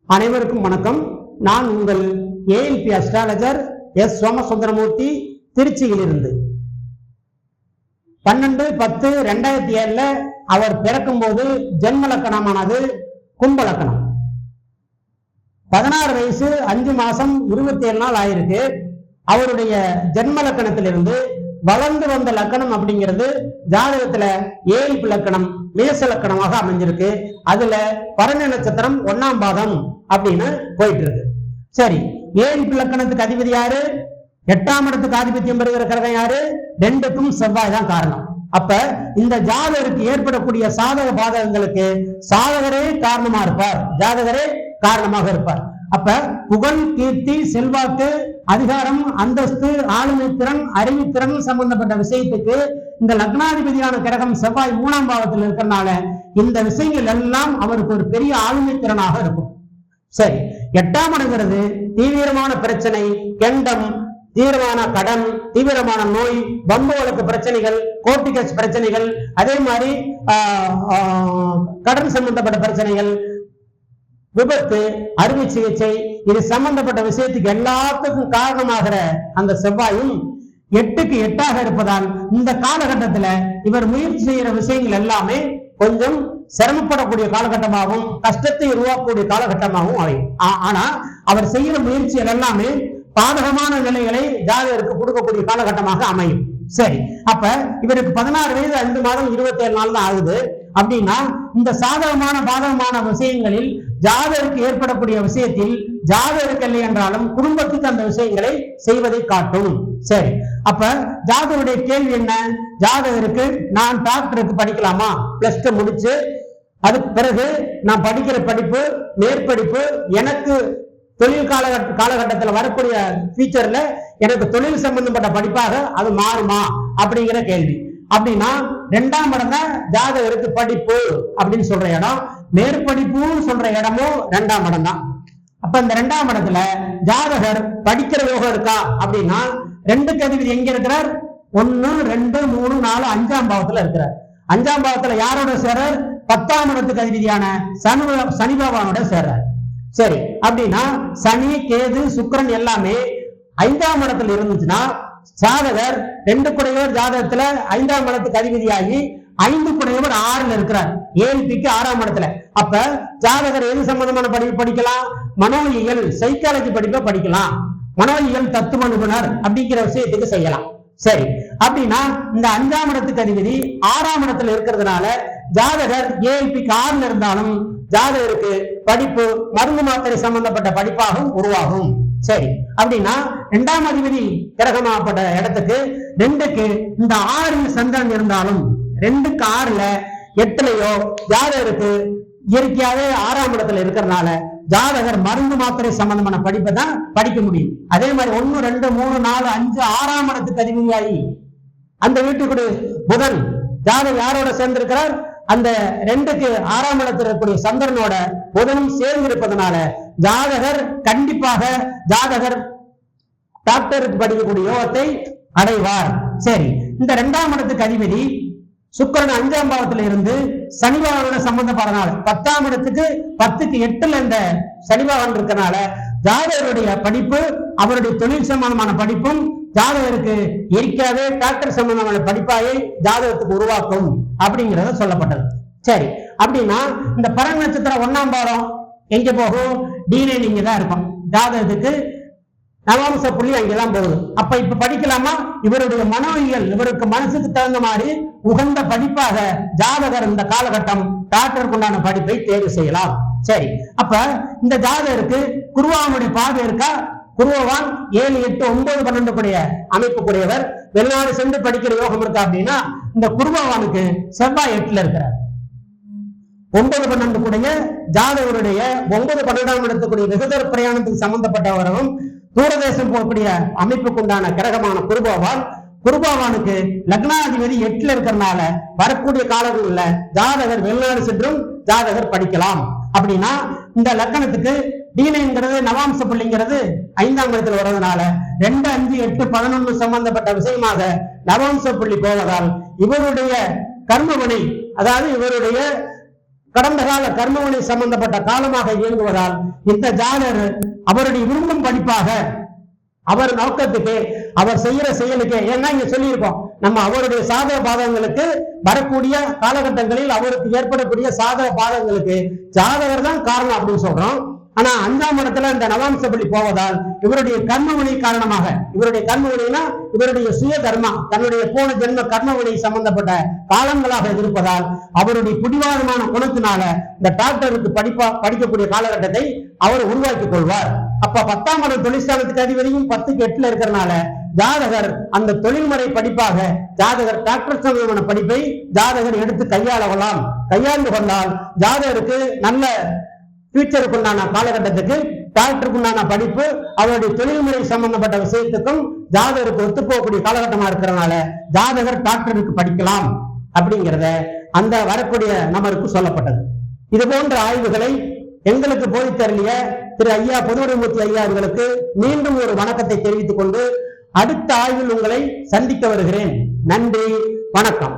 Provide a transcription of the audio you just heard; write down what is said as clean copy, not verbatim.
அனைவருக்கும் வணக்கம். நான் உங்கள் ஏஎல்பி அஸ்ட்ராலஜர் எஸ் சோமசுந்தரமூர்த்தி, திருச்சியிலிருந்து. 12-10-2007 அவர் பிறக்கும் போது ஜென்ம லக்கணமானது கும்பலக்கணம். 16 வயசு 5 மாசம் 27 நாள் ஆயிருக்கு. அவருடைய ஜென்ம லக்கணத்திலிருந்து வளர்ந்து வந்த லக்கணம் அப்படிங்கிறது ஜாதகத்துல ஏஎல்பி லக்கணம் மேச லக்கணமாக அமைஞ்சிருக்கு. அதுல பரணி நட்சத்திரம் 1ஆம் பாதம் அப்படின்னு போயிட்டு இருக்கு. சரி, ஏஎல்பி லக்கணத்துக்கு அதிபதி யாரு? 8ஆம் இடத்துக்கு ஆதிபத்தியம் பெறுகிற கிரகம் யாரு? 2க்கும் செவ்வாய் தான் காரணம். அப்ப இந்த ஜாதகருக்கு ஏற்படக்கூடிய சாதக பாதகங்களுக்கு சாதகரே காரணமா இருப்பார், ஜாதகரே காரணமாக இருப்பார். அப்ப புகழ், கீர்த்தி, செல்வாக்கு, அதிகாரம், அந்தஸ்து, ஆளுமை திறன், அறிவுத்திறன் சம்பந்தப்பட்ட விஷயத்துக்கு இந்த லக்னாதிபதியான கிரகம் செவ்வாய் 3ஆம் பாவத்தில் இருக்கிறதுனால இந்த விஷயங்கள் எல்லாம் அவருக்கு ஒரு பெரிய ஆளுமை திறனாக இருக்கும். சரி, 8ஆம் இடங்கிறது தீவிரமான பிரச்சனை, கெண்டம், தீவிரமான கடன், தீவிரமான நோய், வம்பு வழக்கு பிரச்சனைகள், கோர்ட்டு கேஸ் பிரச்சனைகள், அதே மாதிரி கடன் சம்பந்தப்பட்ட பிரச்சனைகள், விபத்து, அறுவை சிகிச்சை, இது சம்பந்தப்பட்ட விஷயத்துக்கு எல்லாத்துக்கும் காரணமாகிற அந்த செவ்வாயும் 8க்கு 8ஆக இருப்பதால் இந்த காலகட்டத்துல இவர் முயற்சி செய்யற விஷயங்கள் எல்லாமே கொஞ்சம் சிரமப்படக்கூடிய காலகட்டமாகவும் கஷ்டத்தை உருவாக்கக்கூடிய காலகட்டமாகவும் அமையும். ஆனா அவர் செய்யற முயற்சிகள் எல்லாமே பாதகமான நிலைகளை ஜாதகருக்கு கொடுக்கக்கூடிய காலகட்டமாக அமையும். சரி, அப்ப இவருக்கு 16 வயது 5 மாதம் 27 நாள் தான் ஆகுது. அப்படின்னா இந்த சாதகமான பாதகமான விஷயங்களில் ஜாதகருக்கு ஏற்படக்கூடிய விஷயத்தில் ஜாதகருக்கு இல்லை என்றாலும் குடும்பத்துக்கு அந்த விஷயங்களை செய்வதை காட்டும். சரி, அப்ப ஜாதகருடைய கேள்வி என்ன? ஜாதகருக்கு நான் டாக்டருக்கு படிக்கலாமா? +2 முடிச்சு அதுக்கு பிறகு நான் படிக்கிற படிப்பு மேற்படிப்பு எனக்கு தொழில் காலகட்டத்தில் வரக்கூடிய ஃபியூச்சர்ல எனக்கு தொழில் சம்பந்தப்பட்ட படிப்பாக அது மாறுமா அப்படிங்கிற கேள்வி. அப்படின்னா 2ஆம் இடம் தான் ஜாதகருக்கு படிப்பு அப்படின்னு சொல்ற இடம், மேற்படிப்புன்னு சொல்ற இடமும் 2ஆம் இடம் தான். அப்ப இந்த 2ஆம் இடத்துல ஜாதகர் படிக்கிற யோகம் இருக்கா அப்படின்னா 2க்கு அதிபதி எங்க இருக்கிறார்? 1, 2, 3, 4, 5ஆம் பாவத்துல இருக்கிறார். 5ஆம் பாவத்துல யாரோட சேர்றார்? 10ஆம் இடத்துக்கு அதிபதியான சனி பகவானோட சேர்றார். சரி, அப்படின்னா சனி, கேது, சுக்கிரன் எல்லாமே 5ஆம் இடத்துல இருந்துச்சுன்னா ஜாதகர் 2 குடையவர் ஜாதகத்துல 5ஆம் இடத்துக்கு அதிபதியாகி 5 குடையவர் 6ல இருக்கிறார். ஏஎல்பிக்கு 6ஆம் இடத்துல. அப்ப ஜாதகர் எது சம்பந்தமான படிப்பு படிக்கலாம்? மனோயியல், சைக்காலஜி படிப்பை படிக்கலாம். மனோயியல் தத்துவ நிபுணர் அப்படிங்கிற விஷயத்துக்கு செய்யலாம். சரி, அப்படின்னா இந்த 5ஆம் இடத்துக்கு அதிபதி 6ஆம் இடத்துல இருக்கிறதுனால ஜாதகர் ஏஎல்பிக்கு 6ல இருந்தாலும் ஜாதகருக்கு படிப்பு மருந்து மாத்திரை சம்பந்தப்பட்ட படிப்பாகவும் உருவாகும். சரி, அப்படின்னா 2ஆம் அதிபதி கிரகமாகப்பட்ட இடத்துக்கு 2க்கு இந்த 6ல் சந்திரன் இருந்தாலும் 2க்கு 6ல 8லயோ ஜாதகருக்கு இயற்கையாவே 6ஆம் இடத்துல இருக்கிறதுனால ஜாதகர் மருந்து மாத்திரை சம்பந்தமான படிப்பை தான் படிக்க முடியும். அதே மாதிரி 1, 2, 3, 4, 5, 6ஆம் இடத்துக்கு அதிபதியாகி அந்த வீட்டுக்குடைய புதன் ஜாதகர் யாரோட சேர்ந்திருக்கிறார்? அந்த 2க்கு 6ஆம் இடத்தில் இருக்கக்கூடிய சந்திரனோட புதனும் சேர்ந்து இருப்பதனால ஜாதகர் கண்டிப்பாக ஜாதகர் டாக்டருக்கு படிக்கக்கூடிய யோகத்தை அடைவார். சரி, இந்த 2ஆம் இடத்துக்கு அதிபதி சுக்கிரன் 5ஆம் பாவத்துல இருந்து சனி பகவானோட சம்பந்தப்படுறதுனால 10ஆம் இடத்துக்கு 10க்கு 8ல இந்த சனி பகவான் இருக்கனால ஜாதகருடைய படிப்பு, அவருடைய தொழில் சம்பந்தமான படிப்பும் ஜாதகருக்கு இயற்கையாவே டாக்டர் சம்பந்தமான படிப்பாயை ஜாதகத்துக்கு உருவாக்கும் அப்படிங்கிறத சொல்லப்பட்டது. சரி, அப்படின்னா இந்த பரணி நட்சத்திரம் 1ஆம் பாவம் எங்க போகும்? D9 இங்கதான் இருக்கும். ஜாதகத்துக்கு நவாம்ச புள்ளி அங்கெல்லாம் போகுது. அப்ப இப்ப படிக்கலாமா? இவருடைய மனோயியல், இவருக்கு மனசுக்கு தகுந்த மாதிரி உகந்த படிப்பாக ஜாதகர் இந்த காலகட்டம் டாக்டருக்கு உண்டான படிப்பை தேர்வு செய்யலாம். சரி, அப்ப இந்த ஜாதகருக்கு குருவானுடைய பார்வை இருக்கா? குருவான் 7, 8, 9, 12 கூடிய அமைப்பு கூடியவர். வெளிநாடு சென்று படிக்கிற யோகம் இருக்கா அப்படின்னா இந்த குருவானுக்கு செவ்வாய் 8ல இருக்கிறார். 9, 12 கூடிய ஜாதகருடைய 9, 12ஆம் இடத்துக்குரிய வெகுதூர பிரயாணத்துக்கு சம்பந்தப்பட்டவரும் தூரதேசம் போகக்கூடிய அமைப்புக்கு உண்டான கிரகமான குருபாவானுக்கு லக்னாதிபதி 8ல இருக்கிறதுனால வரக்கூடிய காலங்கள்ல ஜாதகர் வெளிநாடு சென்றும் ஜாதகர் படிக்கலாம். அப்படின்னா இந்த லக்கணத்துக்கு D9ங்கிறது நவாம்ச புள்ளிங்கிறது 5ஆம் இடத்துல வர்றதுனால 2, 5, 8, 11 சம்பந்தப்பட்ட விஷயமாக நவாம்ச புள்ளி போவதால் இவருடைய கர்மவினை, அதாவது இவருடைய கடந்த கால கர்மவினை சம்பந்தப்பட்ட காலமாக இயங்குவதால் இந்த ஜாதகர் அவருடைய விரும்பும் படிப்பாக அவர் நோக்கத்துக்கு அவர் செய்யற செயலுக்கு, ஏன்னா இங்க சொல்லியிருக்கோம் நம்ம அவருடைய சாதக பாதகங்களுக்கு வரக்கூடிய காலகட்டங்களில் அவருக்கு ஏற்படக்கூடிய சாதக பாதகங்களுக்கு ஜாதகர் தான் காரணம் அப்படின்னு சொல்றோம். ஆனா 5ஆம் இடத்துல இந்த நவாம்சபலி போவதால் இவருடைய கர்மவினை காரணமாக, இவருடைய கர்மவினைனா இவருடைய சுய கர்மா, தன்னுடைய போன ஜென்ம கர்மவினை சம்பந்தப்பட்ட காலங்களாக இருப்பதால் அவருடைய பிடிவாதமான குணத்தினால இந்த டாக்டருக்கு படிக்கக்கூடிய காலகட்டத்தை அவர் உருவாக்கி கொள்வார். அப்ப 10ஆம் இடம் தொழிற்சாலத்துக்கு அதிபதியும் 10க்கு 8ல இருக்கிறனால ஜாதகர் அந்த தொழில்முறை படிப்பாக ஜாதகர் டாக்டர் சம்பந்தமான படிப்பை ஜாதகர் எடுத்து கையாண்டு கொண்டால் ஜாதகருக்கு நல்ல ஃபியூச்சருக்குண்டான காலகட்டத்துக்கு டாக்டருக்குண்டான படிப்பு அவருடைய தொழில்முறை சம்பந்தப்பட்ட விஷயத்துக்கும் ஜாதகருக்கு ஒத்து போகக்கூடிய காலகட்டமா இருக்கிறனால ஜாதகர் டாக்டருக்கு படிக்கலாம் அப்படிங்கிறத அந்த வரக்கூடிய நபருக்கு சொல்லப்பட்டது. இது போன்ற ஆய்வுகளை எங்களுக்கு போதித்தருளிய திரு ஐயா பொதுவுடைமூர்த்தி ஐயா அவர்களுக்கு மீண்டும் ஒரு வணக்கத்தை தெரிவித்துக் கொண்டு அடுத்த ஆய்வில் உங்களை சந்திக்க வருகிறேன். நன்றி, வணக்கம்.